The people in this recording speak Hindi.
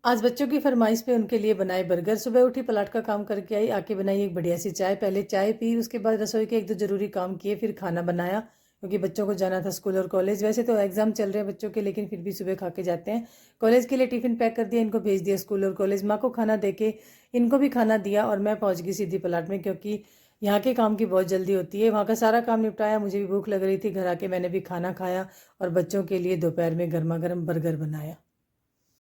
आज बच्चों की फरमाइश पे उनके लिए बनाए बर्गर। सुबह उठी, पलाट का काम करके आई, आके बनाई एक बढ़िया सी चाय। पहले चाय पी, उसके बाद रसोई के एक दो ज़रूरी काम किए, फिर खाना बनाया क्योंकि बच्चों को जाना था स्कूल और कॉलेज। वैसे तो एग्ज़ाम चल रहे हैं बच्चों के, लेकिन फिर भी सुबह खा के जाते हैं। कॉलेज के लिए टिफ़िन पैक कर दिया, इनको भेज दिया स्कूल और कॉलेज। माँ को खाना दे के इनको भी खाना दिया और मैं पहुँच गई सीधी पलाट में, क्योंकि यहाँ के काम की बहुत जल्दी होती है। वहाँ का सारा काम निपटाया, मुझे भी भूख लग रही थी। घर आके मैंने भी खाना खाया और बच्चों के लिए दोपहर में गर्मा गर्म बर्गर बनाया।